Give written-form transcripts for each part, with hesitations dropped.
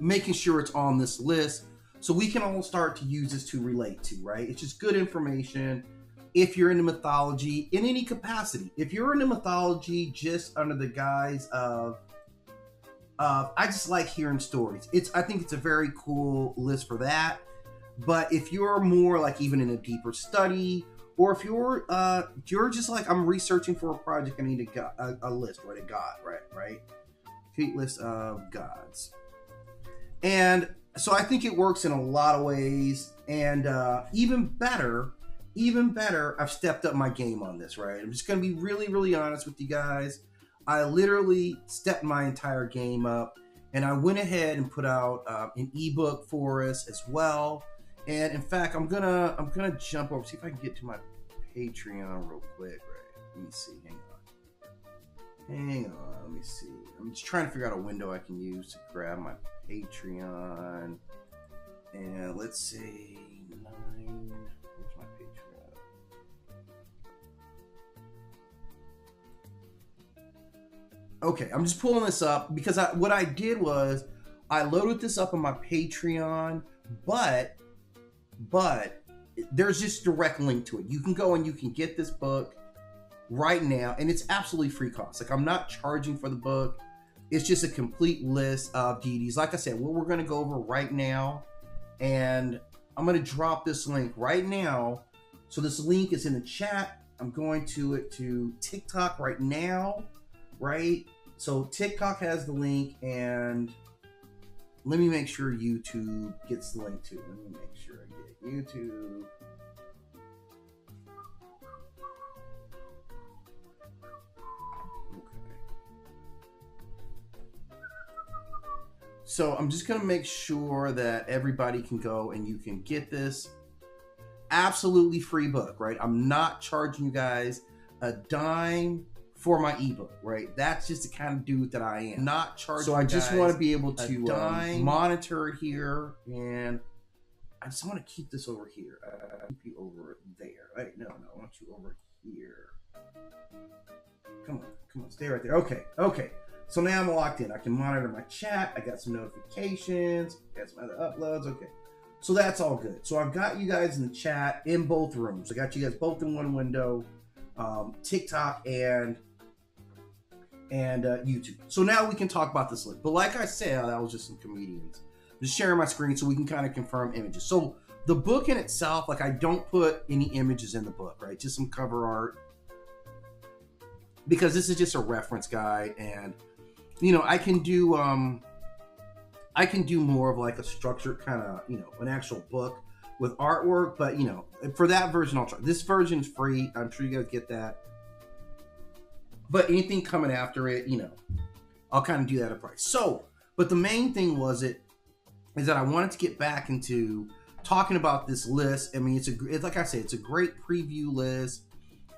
making sure it's on this list so we can all start to use this to relate to, right? It's just good information if you're into mythology in any capacity. If you're into mythology just under the guise of I just like hearing stories. I think it's a very cool list for that. But if you're more like even in a deeper study, or if you're just like, I'm researching for a project, I need a list, right? A god, right? Complete list of gods. And so I think it works in a lot of ways. And even better, I've stepped up my game on this, right? I'm just going to be really, really honest with you guys. I literally stepped my entire game up, and I went ahead and put out an ebook for us as well. And in fact, I'm gonna jump over, see if I can get to my Patreon real quick. Right? Let me see. Hang on. Let me see. I'm just trying to figure out a window I can use to grab my Patreon. And let's say 9. Where's my Patreon? Okay, I'm just pulling this up because what I did was I loaded this up on my Patreon, but there's just direct link to it. You can go and you can get this book right now, and it's absolutely free cost. Like, I'm not charging for the book. It's just a complete list of deities. Like I said, what we're going to go over right now, and I'm going to drop this link right now. So this link is in the chat. I'm going to TikTok right now, right? So TikTok has the link, and let me make sure YouTube gets the link too. Let me make sure I get YouTube. Okay. So I'm just going to make sure that everybody can go and you can get this absolutely free book, right? I'm not charging you guys a dime for my ebook, right? That's just the kind of dude that I am. Not charging. So I just want to be able to monitor it here, and I just want to keep this over here. Keep you over there. Right? No, I want you over here. Come on, stay right there. Okay. So now I'm locked in. I can monitor my chat. I got some notifications. Got some other uploads. Okay. So that's all good. So I've got you guys in the chat in both rooms. I got you guys both in one window, TikTok and YouTube. So now we can talk about this link. But like I said, that was just some comedians. Just sharing my screen so we can kind of confirm images. So the book in itself, like, I don't put any images in the book, right? Just some cover art, because this is just a reference guide, and I can do more of like a structured kind of, an actual book with artwork. But for that version, I'll try. This version is free. I'm sure you guys get that. But anything coming after it, I'll kind of do that at price. So, but the main thing is that I wanted to get back into talking about this list. I mean, it's like I said, it's a great preview list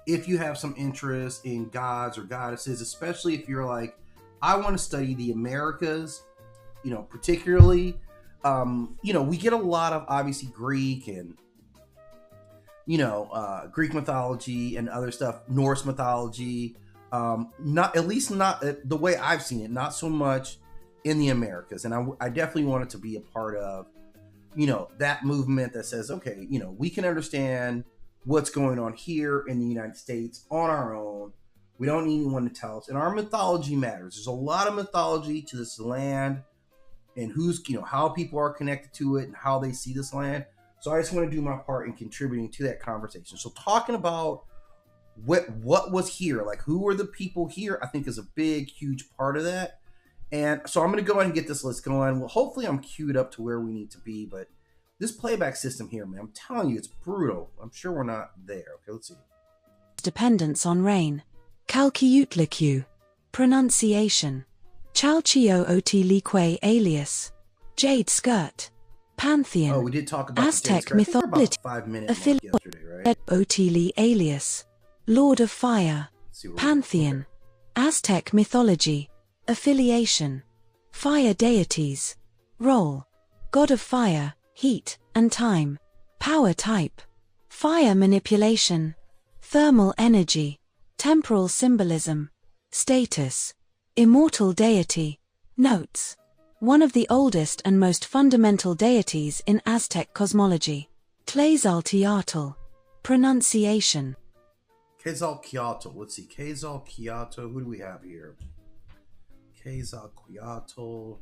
if you have some interest in gods or goddesses, especially if you're like, I want to study the Americas, particularly. We get a lot of obviously Greek and Greek mythology and other stuff, Norse mythology. Not the way I've seen it, not so much in the Americas. And I definitely want it to be a part of, that movement that says, okay, we can understand what's going on here in the United States on our own. We don't need anyone to tell us. And our mythology matters. There's a lot of mythology to this land, and how people are connected to it and how they see this land. So I just want to do my part in contributing to that conversation. So talking about what was here, like who were the people here, I think is a big, huge part of that. And so I'm going to go ahead and get this list going. Well, hopefully I'm queued up to where we need to be, but this playback system here, man, I'm telling you, it's brutal. I'm sure we're not there. Okay, let's see. Dependence on rain. Tlazolteotl. Pronunciation. Tlazolteotl alias. Jade skirt. Pantheon. Oh, we did talk about Aztec mythology. 5 minutes yesterday, right? Otl alias. Lord of Fire. Pantheon. Aztec mythology. Affiliation. Fire deities. Role. God of fire, heat, and time. Power type. Fire manipulation. Thermal energy. Temporal symbolism. Status. Immortal deity. Notes. one of the oldest and most fundamental deities in Aztec cosmology. Tlazolteotl. Pronunciation. Quetzalcoatl. Let's see. Quetzalcoatl. Who do we have here? Quetzalcoatl.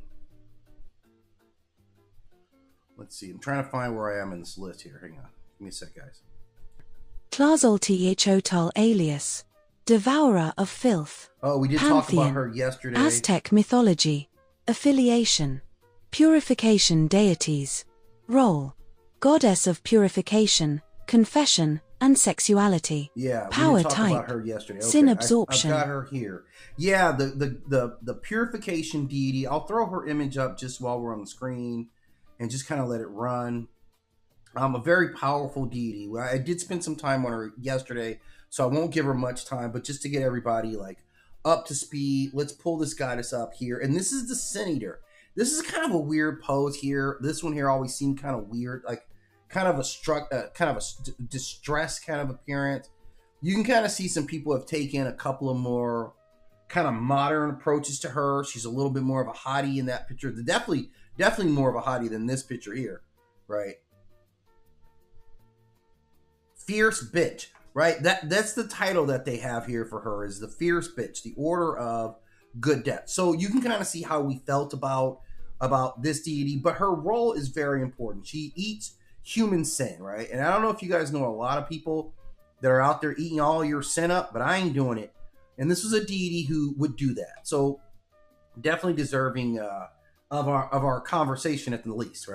Let's see. I'm trying to find where I am in this list here. Hang on. Give me a sec, guys. Tlazolteotl alias. Devourer of filth. Oh, we did Pantheon. talk about her yesterday. Aztec mythology. Affiliation. Purification deities. Role. Goddess of purification, confession, and sexuality. Yeah, power we did talk type. about her yesterday. Okay, Sin absorption. I've got her here. Yeah, the purification deity. I'll throw her image up just while we're on the screen and just kind of let it run. A very powerful deity. I did spend some time on her yesterday, so I won't give her much time, but just to get everybody like up to speed, let's pull this goddess up here. And this is the Sin Eater. This is kind of a weird pose here. This one here always seemed kind of weird, like kind of a distressed kind of appearance. You can kind of see some people have taken a couple of more kind of modern approaches to her. She's a little bit more of a hottie in that picture. Definitely more of a hottie than this picture here, right? Fierce bitch, right? That's the title that they have here for her, is the fierce bitch, the order of good death. So you can kind of see how we felt about this deity, but her role is very important. She eats human sin, right? And I don't know if you guys know a lot of people that are out there eating all your sin up, but I ain't doing it. And this was a deity who would do that. So definitely deserving of our conversation at the least, right?